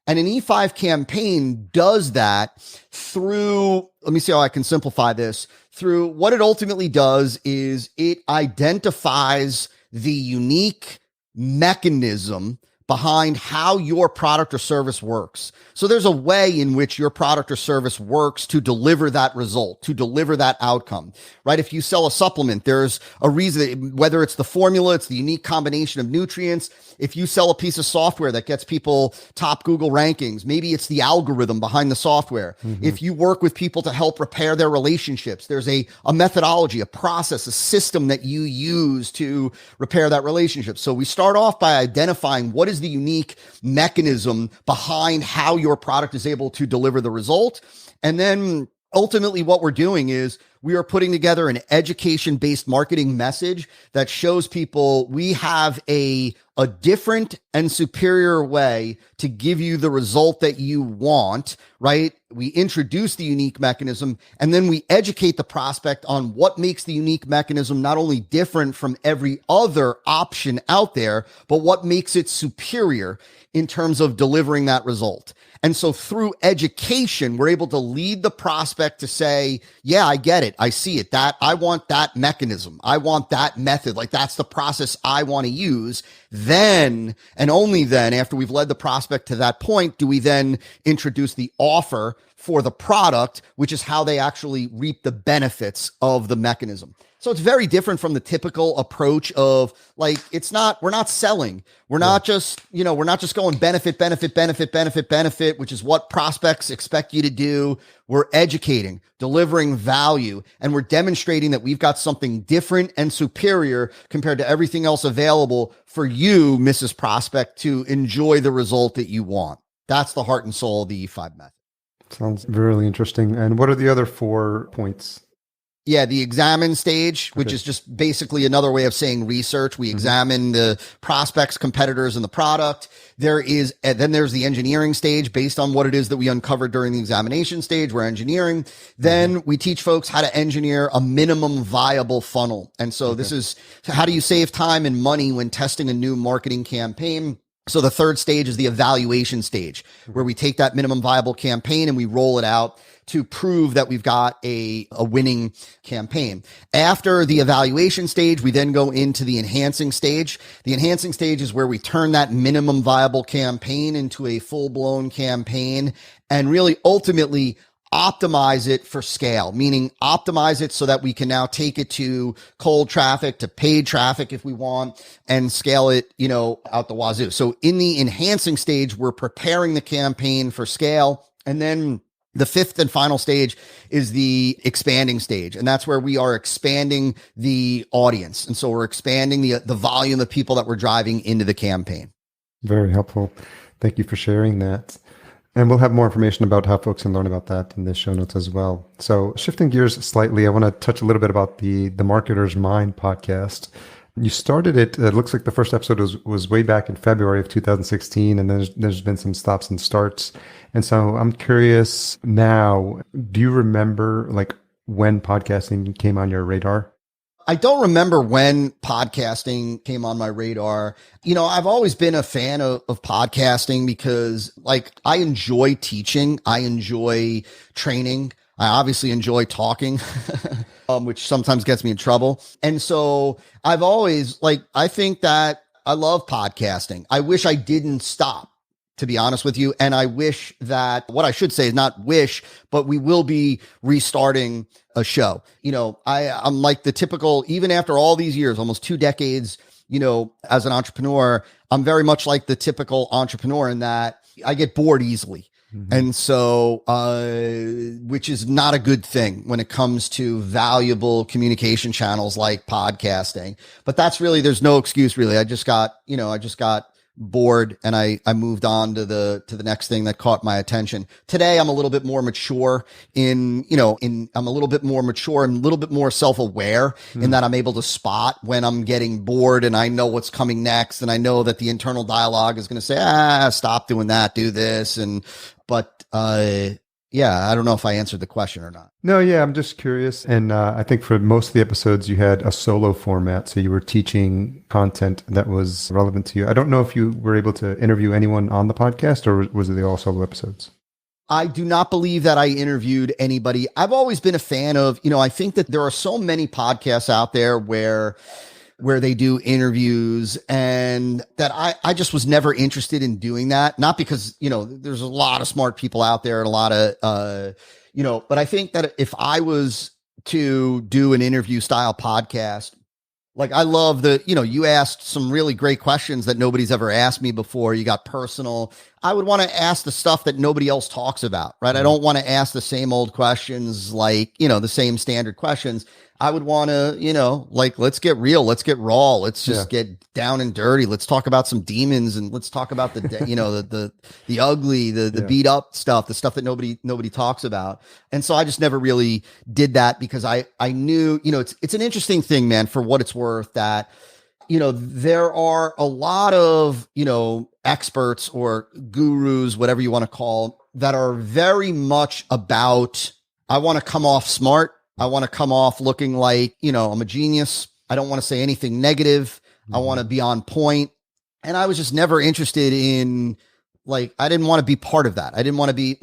And an E5 campaign does that through, let me see how I can simplify this, through what it ultimately does is it identifies the unique mechanism behind how your product or service works. So there's a way in which your product or service works to deliver that result, to deliver that outcome, right? If you sell a supplement, there's a reason, whether it's the formula, it's the unique combination of nutrients. If you sell a piece of software that gets people top Google rankings, maybe it's the algorithm behind the software. If you work with people to help repair their relationships, there's a methodology, a process, a system that you use to repair that relationship. So we start off by identifying what is the unique mechanism behind how your product is able to deliver the result. And then ultimately what we're doing is we are putting together an education-based marketing message that shows people we have a different and superior way to give you the result that you want, right? We introduce the unique mechanism, and then we educate the prospect on what makes the unique mechanism not only different from every other option out there, but what makes it superior in terms of delivering that result. And so through education, we're able to lead the prospect to say, yeah, I get it. I see it. That I want that mechanism. I want that method. Like that's the process I want to use. Then, and only then, after we've led the prospect to that point, do we then introduce the offer for the product, which is how they actually reap the benefits of the mechanism. So it's very different from the typical approach of like, we're not selling. We're not just, we're not just going benefit, which is what prospects expect you to do. We're educating, delivering value, and we're demonstrating that we've got something different and superior compared to everything else available for you, Mrs. Prospect, to enjoy the result that you want. That's the heart and soul of the E5 method. Sounds really interesting. And what are the other 4 points? Yeah, the examine stage, which Okay. is just basically another way of saying research. We examine the prospects, competitors, and the product. Then there's the engineering stage based on what it is that we uncovered during the examination stage. We're engineering. Then we teach folks how to engineer a minimum viable funnel. And so this is how do you save time and money when testing a new marketing campaign? So the third stage is the evaluation stage, where we take that minimum viable campaign and we roll it out to prove that we've got a winning campaign. After the evaluation stage, we then go into the enhancing stage. The enhancing stage is where we turn that minimum viable campaign into a full-blown campaign and really ultimately optimize it for scale, meaning optimize it so that we can now take it to cold traffic, to paid traffic if we want, and scale it, out the wazoo. So in the enhancing stage, we're preparing the campaign for scale. And then the fifth and final stage is the expanding stage. And that's where we are expanding the audience. And so we're expanding the volume of people that we're driving into the campaign. Very helpful. Thank you for sharing that. And we'll have more information about how folks can learn about that in the show notes as well. So shifting gears slightly, I want to touch a little bit about the Marketer's Mind podcast. You started it looks like the first episode was way back in February of 2016, and then there's been some stops and starts. And so I'm curious now, do you remember like when podcasting came on your radar? I don't remember when podcasting came on my radar. I've always been a fan of podcasting because I enjoy teaching. I enjoy training. I obviously enjoy talking, which sometimes gets me in trouble. And so I've always I think that I love podcasting. I wish I didn't stop, to be honest with you. And I wish that what I should say is not wish, but we will be restarting a show. I'm like the typical, even after all these years, almost 2 decades, as an entrepreneur, I'm very much like the typical entrepreneur in that I get bored easily. And so, which is not a good thing when it comes to valuable communication channels like podcasting, but that's really, there's no excuse really. I just got bored and I moved on to the next thing that caught my attention. Today, I'm a little bit more mature I'm a little bit more mature and a little bit more self-aware in that I'm able to spot when I'm getting bored and I know what's coming next. And I know that the internal dialogue is going to say, stop doing that, do this. But I don't know if I answered the question or not. No, yeah, I'm just curious. And I think for most of the episodes, you had a solo format. So you were teaching content that was relevant to you. I don't know if you were able to interview anyone on the podcast, or was it all solo episodes? I do not believe that I interviewed anybody. I've always been a fan of, I think that there are so many podcasts out there where they do interviews, and that I just was never interested in doing that. Not because, there's a lot of smart people out there and a lot of, but I think that if I was to do an interview style podcast, I love you asked some really great questions that nobody's ever asked me before. You got personal. I would want to ask the stuff that nobody else talks about, right? I don't want to ask the same old questions, the same standard questions. I would want to, let's get real. Let's get raw. Let's just get down and dirty. Let's talk about some demons, and let's talk about the ugly, the beat up stuff, the stuff that nobody talks about. And so I just never really did that because I knew, it's an interesting thing, man, for what it's worth, that, there are a lot of, experts or gurus, whatever you want to call, that are very much about, I want to come off smart. I want to come off looking like, I'm a genius. I don't want to say anything negative. I want to be on point. And I was just never interested in, I didn't want to be part of that. I didn't want to be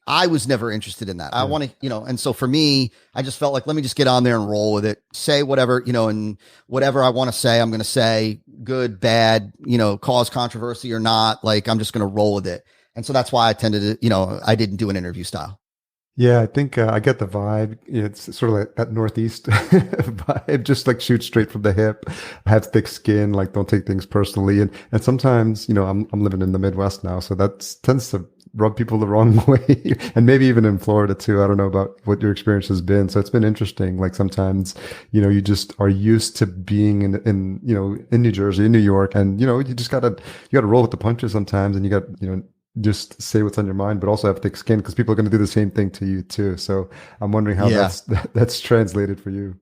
I was never interested in that. I want to, and so for me, I just felt let me just get on there and roll with it. Say whatever, and whatever I want to say, I'm going to say, good, bad, cause controversy or not. I'm just going to roll with it. And so that's why I tended to, I didn't do an interview style. Yeah, I think I get the vibe. It's sort of like that Northeast vibe, just shoot straight from the hip, have thick skin, don't take things personally. And sometimes, I'm living in the Midwest now, so that tends to rub people the wrong way. And maybe even in Florida too. I don't know about what your experience has been. So it's been interesting. Sometimes, you just are used to being in New Jersey, in New York, and, you just you gotta roll with the punches sometimes, and you got, just say what's on your mind, but also have thick skin because people are going to do the same thing to you too. So I'm wondering how Yeah. that's translated for you.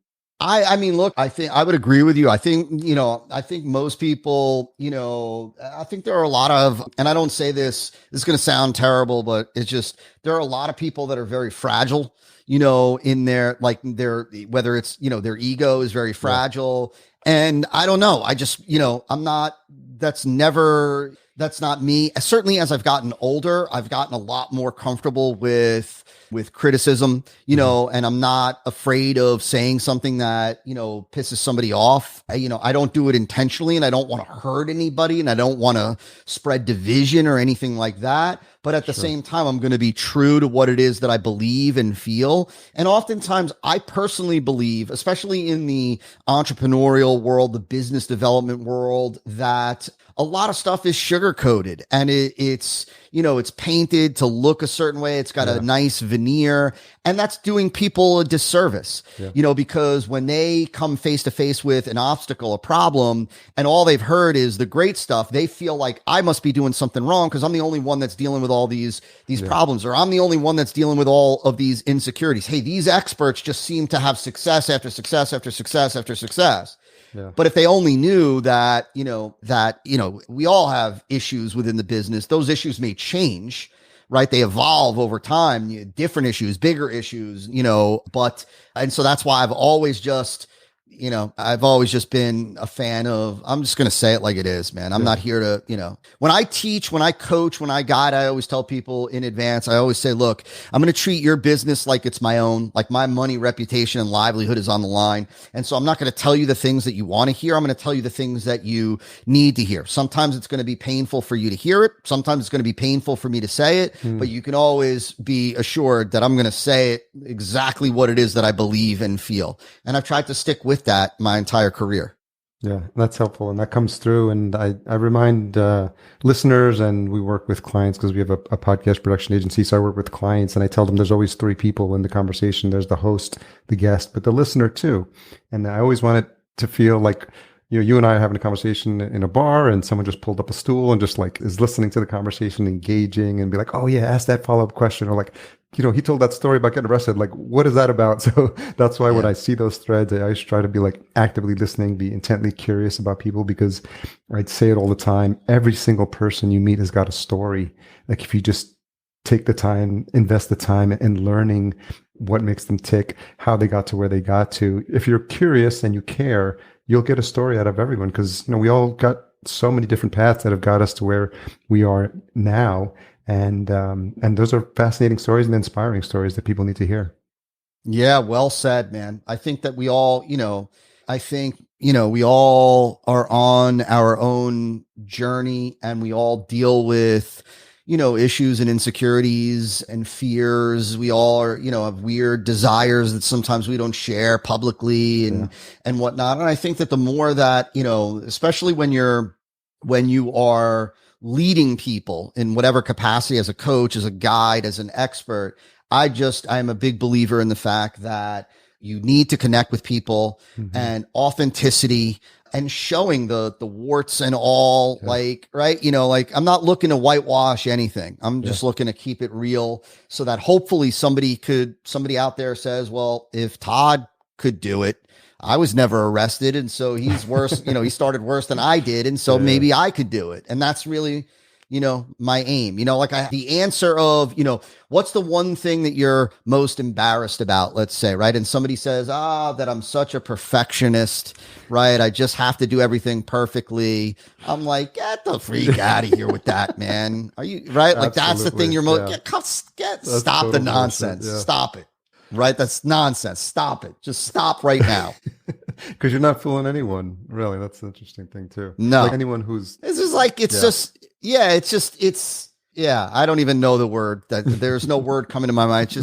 I mean, look, I think I would agree with you. I think, I think most people, I think there are a lot of, and I don't say this is going to sound terrible, but it's just, there are a lot of people that are very fragile, in their, like whether it's, their ego is very Yeah. fragile. And I don't know. I just, that's not me. Certainly as I've gotten older, I've gotten a lot more comfortable with criticism, and I'm not afraid of saying something that, pisses somebody off. I don't do it intentionally, and I don't want to hurt anybody, and I don't want to spread division or anything like that. But at the same time, I'm going to be true to what it is that I believe and feel. And oftentimes I personally believe, especially in the entrepreneurial world, the business development world, that a lot of stuff is sugar coated, and it's painted to look a certain way. It's got a nice veneer, and that's doing people a disservice, because when they come face to face with an obstacle, a problem, and all they've heard is the great stuff, they feel like I must be doing something wrong because I'm the only one that's dealing with all these problems, or I'm the only one that's dealing with all of these insecurities. Hey, these experts just seem to have success after success after success after success. Yeah. But if they only knew that, we all have issues within the business, those issues may change, right? They evolve over time, different issues, bigger issues, and so that's why I've always just been a fan of, I'm just going to say it like it is, man. I'm not here to, when I teach, when I coach, when I guide, I always tell people in advance, I always say, look, I'm going to treat your business like it's my own, like my money, reputation, and livelihood is on the line. And so I'm not going to tell you the things that you want to hear. I'm going to tell you the things that you need to hear. Sometimes it's going to be painful for you to hear it. Sometimes it's going to be painful for me to say it, but you can always be assured that I'm going to say it exactly what it is that I believe and feel. And I've tried to stick with that my entire career. Yeah, that's helpful. And that comes through. And I remind listeners, and we work with clients because we have a podcast production agency. So I work with clients and I tell them there's always three people in the conversation. There's the host, the guest, but the listener too. And I always want it to feel like, you and I are having a conversation in a bar and someone just pulled up a stool and just like is listening to the conversation, engaging, and be like, oh yeah, ask that follow-up question. Or like, he told that story about getting arrested. Like, what is that about? So that's why when I see those threads, I always try to be like actively listening, be intently curious about people, because I'd say it all the time. Every single person you meet has got a story. Like if you just take the time, invest the time in learning what makes them tick, how they got to where they got to. If you're curious and you care, you'll get a story out of everyone, because we all got so many different paths that have got us to where we are now. And those are fascinating stories and inspiring stories that people need to hear. Yeah, well said, man. I think that we all, we all are on our own journey, and we all deal with, issues and insecurities and fears. We all are, have weird desires that sometimes we don't share publicly and whatnot. And I think that the more that, especially when you are leading people in whatever capacity, as a coach, as a guide, as an expert, I am a big believer in the fact that you need to connect with people, and authenticity, and showing the warts and all, like, right. I'm not looking to whitewash anything. I'm just looking to keep it real, so that hopefully somebody out there says, well, if Todd could do it, I was never arrested. And so he's worse, he started worse than I did. And so maybe I could do it. And that's really, my aim, the answer of, what's the one thing that you're most embarrassed about, let's say, right? And somebody says, that I'm such a perfectionist, right? I just have to do everything perfectly. I'm like, get the freak out of here with that, man. Are you right? Like, that's the thing you're most, stop the nonsense. Stop it. Right? That's nonsense. Stop it. Just stop right now. Because you're not fooling anyone, really. That's the interesting thing too. No. Like anyone who's... It's just like, I don't even know the word. There's no word coming to my mind.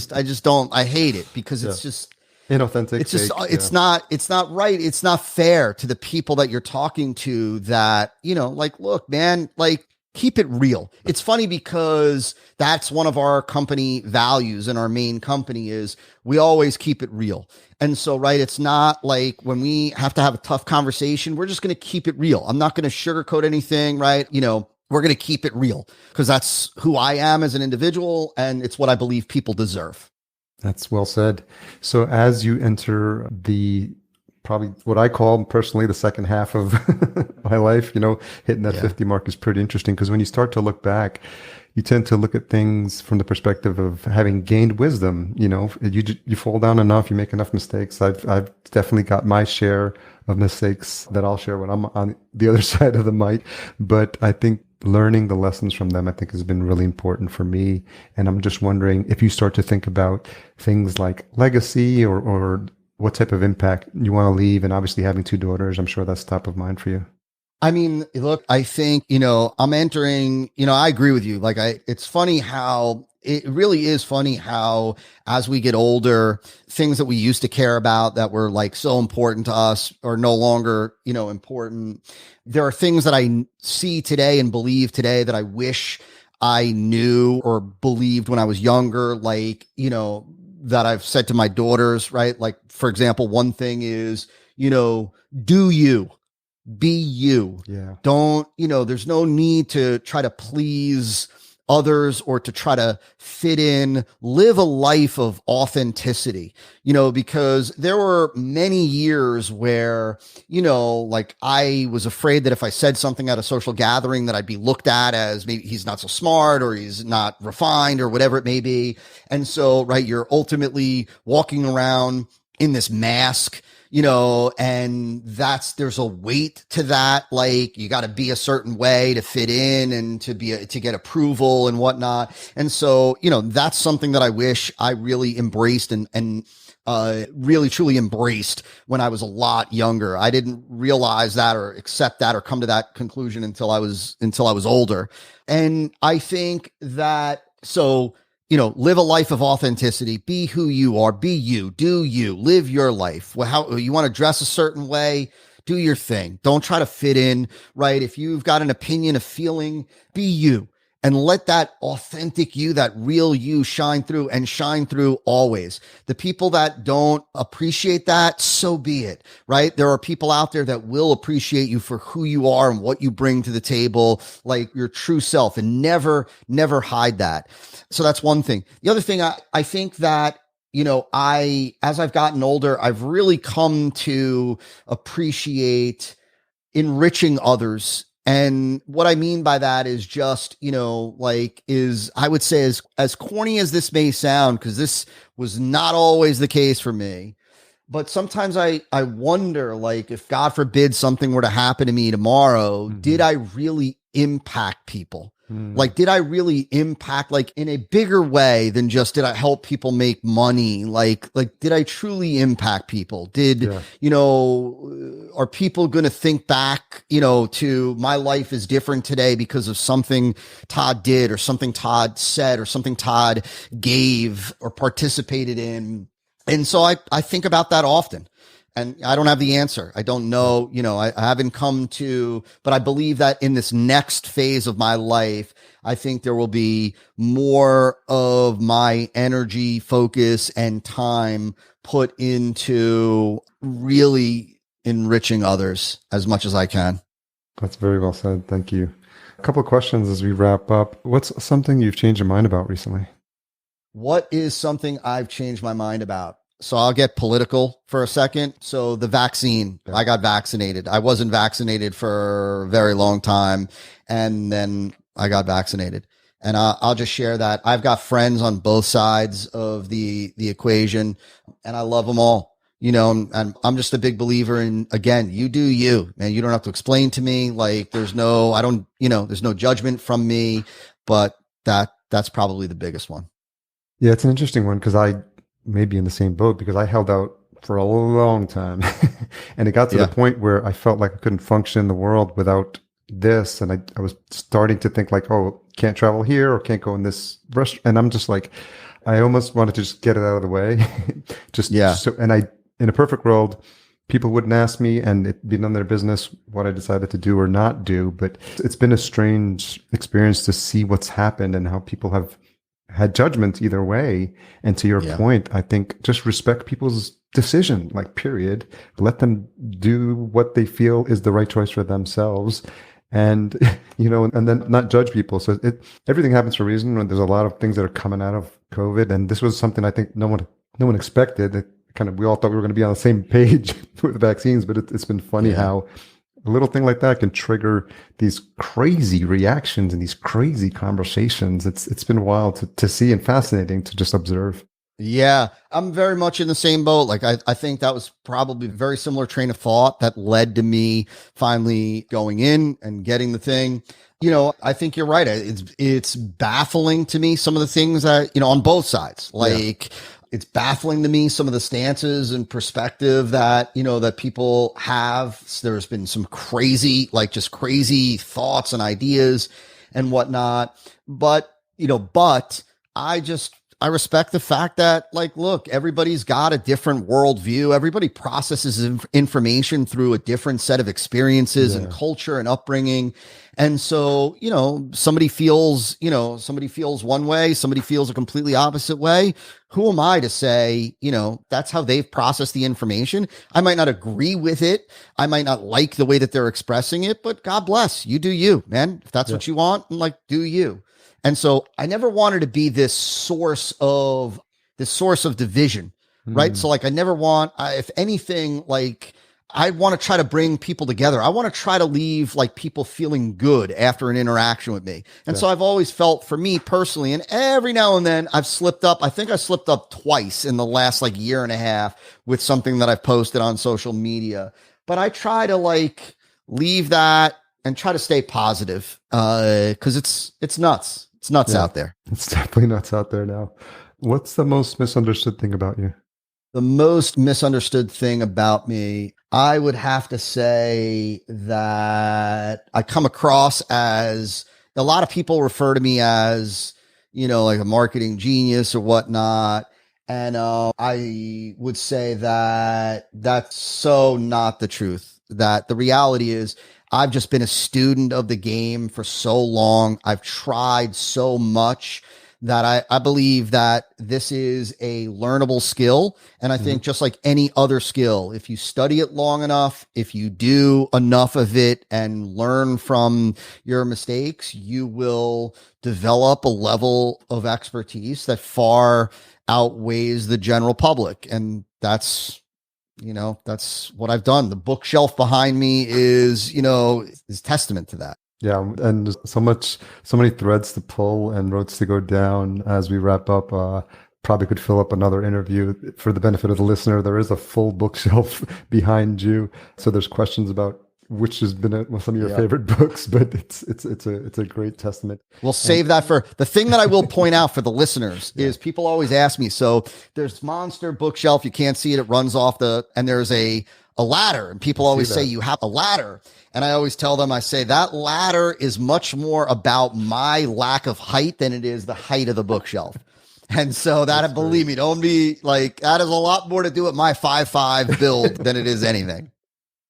I hate it, because it's just... inauthentic. It's just, it's not right. It's not fair to the people that you're talking to, that, look, man, like, keep it real. It's funny because that's one of our company values, and our main company is we always keep it real. And so, right, it's not like when we have to have a tough conversation, we're just going to keep it real. I'm not going to sugarcoat anything, right? we're going to keep it real because that's who I am as an individual. And it's what I believe people deserve. That's well said. So as you enter the probably what I call personally the second half of my life, hitting that 50 mark is pretty interesting because when you start to look back, you tend to look at things from the perspective of having gained wisdom. You fall down enough, you make enough mistakes. I've definitely got my share of mistakes that I'll share when I'm on the other side of the mic. But I think learning the lessons from them, I think, has been really important for me. And I'm just wondering if you start to think about things like legacy or what type of impact you want to leave. And obviously having 2 daughters, I'm sure that's top of mind for you. I mean, look, I think, I'm entering, I agree with you. It's funny how it really is funny how as we get older, things that we used to care about that were like so important to us are no longer, important. There are things that I see today and believe today that I wish I knew or believed when I was younger, that I've said to my daughters, right? Like, for example, one thing is, do you. Be you. Yeah. Don't, there's no need to try to please others or to try to fit in. Live a life of authenticity, because there were many years where, I was afraid that if I said something at a social gathering that I'd be looked at as maybe he's not so smart or he's not refined or whatever it may be. And so, right, you're ultimately walking around in this mask, and there's a weight to that. Like you got to be a certain way to fit in and to get approval and whatnot. And so, that's something that I wish I really embraced and really truly embraced when I was a lot younger. I didn't realize that or accept that or come to that conclusion until I was older. And I think that, so, live a life of authenticity, be who you are, be you, do you, live your life. Well, how you want to dress a certain way, do your thing. Don't try to fit in, right? If you've got an opinion, a feeling, be you and let that authentic you, that real you shine through and shine through always. The people that don't appreciate that, so be it, right? There are people out there that will appreciate you for who you are and what you bring to the table, like your true self, and never hide that. So that's one thing. The other thing, I think that, as I've gotten older, I've really come to appreciate enriching others. And what I mean by that is just, I would say as corny as this may sound, because this was not always the case for me, but sometimes I wonder, like, if God forbid something were to happen to me tomorrow, did I really impact people? Like, did I really impact, like, in a bigger way than just did I help people make money? Like, did I truly impact people? Are people going to think back, to my life is different today because of something Todd did or something Todd said or something Todd gave or participated in? And so I think about that often. And I don't have the answer. I don't know, I haven't come to, but I believe that in this next phase of my life, I think there will be more of my energy, focus, and time put into really enriching others as much as I can. That's very well said. Thank you. A couple of questions as we wrap up. What's something you've changed your mind about recently? What is something I've changed my mind about? So I'll get political for a second. So the vaccine, I got vaccinated. I wasn't vaccinated for a very long time. And then I got vaccinated. And I'll just share that. I've got friends on both sides of the equation and I love them all, and I'm just a big believer in, again, you do you, man. You don't have to explain to me. Like there's no judgment from me, but that's probably the biggest one. Yeah, it's an interesting one because I may be in the same boat because I held out for a long time and it got to the point where I felt like I couldn't function in the world without this. And I was starting to think like, oh, can't travel here or can't go in this restaurant. And I'm just like, I almost wanted to just get it out of the way. In a perfect world, people wouldn't ask me and it'd be none of their business what I decided to do or not do. But it's been a strange experience to see what's happened and how people have had judgments either way. And to your point, I think just respect people's decision, like period. Let them do what they feel is the right choice for themselves. and and then not judge people. So everything happens for a reason. And there's a lot of things that are coming out of COVID, and this was something I think no one expected. We all thought we were going to be on the same page with vaccines, but it's been funny how a little thing like that can trigger these crazy reactions and these crazy conversations. It's been wild to see and fascinating to just observe. Yeah, I'm very much in the same boat. Like, I think that was probably a very similar train of thought that led to me finally going in and getting the thing. I think you're right. It's baffling to me, some of the things that, on both sides, it's baffling to me, some of the stances and perspective that, that people have. There's been some crazy, just crazy thoughts and ideas and whatnot. But I respect the fact that, look, everybody's got a different worldview. Everybody processes information through a different set of experiences and culture and upbringing. And so, somebody feels one way, somebody feels a completely opposite way. Who am I to say, that's how they've processed the information? I might not agree with it. I might not like the way that they're expressing it, but God bless, you do you, man. If that's what you want, do you. And so I never wanted to be this source of division, right? So I never want, if anything, I want to try to bring people together. I want to try to leave people feeling good after an interaction with me. And so I've always felt, for me personally, and every now and then I've slipped up. I think I slipped up twice in the last year and a half with something that I've posted on social media, but I try to leave that and try to stay positive. Cause it's nuts. It's nuts out there. It's definitely nuts out there now. What's the most misunderstood thing about you? The most misunderstood thing about me, I would have to say that I come across as, a lot of people refer to me as, a marketing genius or whatnot. And I would say that that's so not the truth. That the reality is, I've just been a student of the game for so long. I've tried so much that I believe that this is a learnable skill. And I think just like any other skill, if you study it long enough, if you do enough of it and learn from your mistakes, you will develop a level of expertise that far outweighs the general public. And that's what I've done. The bookshelf behind me is testament to that. Yeah. And so many threads to pull and roads to go down as we wrap up. Probably could fill up another interview. For the benefit of the listener, there is a full bookshelf behind you. So there's questions about which has been some of your favorite books, but it's a great testament. We'll save that for the thing that I will point out for the listeners is people always ask me, so there's monster bookshelf. You can't see it. It runs off and there's a ladder, and people always say you have a ladder. And I always tell them, I say that ladder is much more about my lack of height than it is the height of the bookshelf. And so that, believe me, don't be that has a lot more to do with my 5'5" build than it is anything.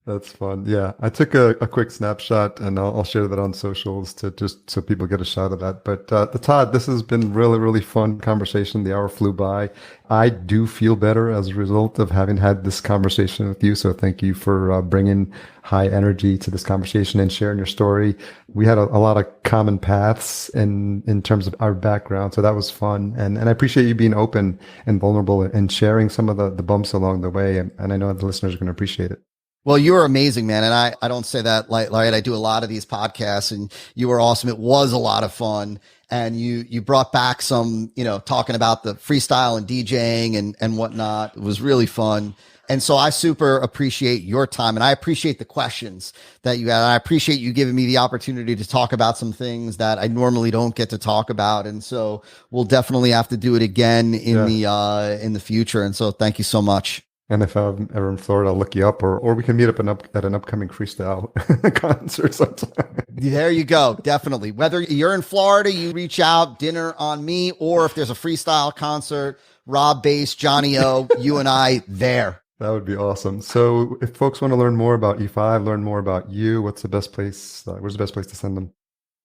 That's fun. Yeah. I took a quick snapshot and I'll share that on socials to just so people get a shot of that. But Todd, this has been really, really fun conversation. The hour flew by. I do feel better as a result of having had this conversation with you. So thank you for bringing high energy to this conversation and sharing your story. We had a lot of common paths in terms of our background. So that was fun. And I appreciate you being open and vulnerable and sharing some of the bumps along the way. And I know the listeners are going to appreciate it. Well, you were amazing, man. And I don't say that light. I do a lot of these podcasts and you were awesome. It was a lot of fun. And you brought back some, talking about the freestyle and DJing and whatnot. It was really fun. And so I super appreciate your time and I appreciate the questions that you had. And I appreciate you giving me the opportunity to talk about some things that I normally don't get to talk about. And so we'll definitely have to do it again in the future. And so thank you so much. And if I'm ever in Florida, I'll look you up, or we can meet up at an upcoming freestyle concert sometime. There you go. Definitely. Whether you're in Florida, you reach out, dinner on me, or if there's a freestyle concert, Rob Bass, Johnny O, you and I there. That would be awesome. So if folks want to learn more about E5, learn more about you, what's the best place? Where's the best place to send them?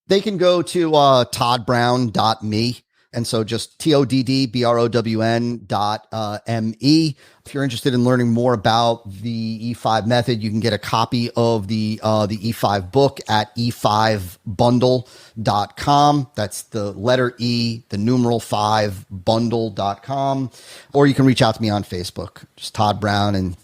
They can go to toddbrown.me. And so just TODDBROWN.me. If you're interested in learning more about the E5 method, you can get a copy of the E5 book at e5bundle.com. That's the letter E, the numeral 5 bundle.com. Or you can reach out to me on Facebook, just Todd Brown, and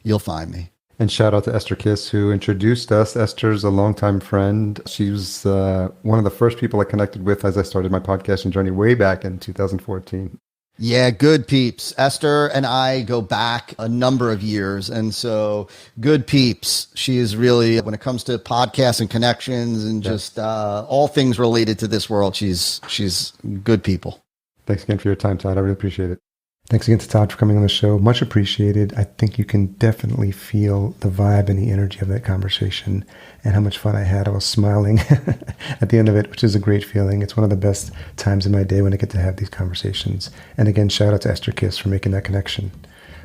you'll find me. And shout out to Esther Kiss, who introduced us. Esther's a longtime friend. She was one of the first people I connected with as I started my podcasting journey way back in 2014. Yeah, good peeps. Esther and I go back a number of years. And so good peeps. She is really, when it comes to podcasts and connections and just all things related to this world, she's good people. Thanks again for your time, Todd. I really appreciate it. Thanks again to Todd for coming on the show. Much appreciated. I think you can definitely feel the vibe and the energy of that conversation and how much fun I had. I was smiling at the end of it, which is a great feeling. It's one of the best times in my day when I get to have these conversations. And again, shout out to Esther Kiss for making that connection.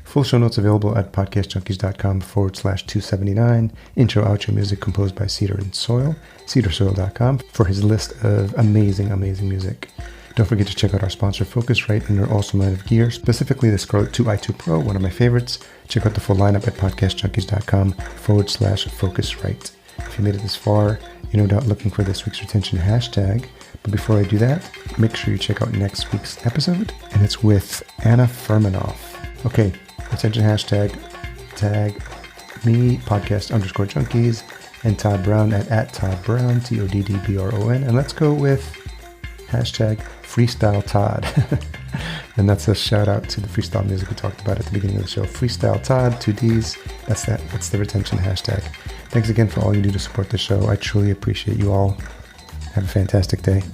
Full show notes available at podcastjunkies.com/279. Intro, outro music composed by Cedar and Soil, cedarsoil.com for his list of amazing, amazing music. Don't forget to check out our sponsor, Focusrite, and their awesome line of gear, specifically the Scarlett 2 i2 Pro, one of my favorites. Check out the full lineup at podcastjunkies.com/Focusrite. If you made it this far, you're no doubt looking for this week's retention hashtag. But before I do that, make sure you check out next week's episode, and it's with Anna Furmanoff. Okay, retention hashtag, tag me, podcast_junkies, and Todd Brown at Todd Brown, TODDBRON, and let's go with hashtag Freestyle Todd. And that's a shout out to the freestyle music we talked about at the beginning of the show. Freestyle Todd, 2 Ds. That's the retention hashtag. Thanks again for all you do to support the show. I truly appreciate you all. Have a fantastic day.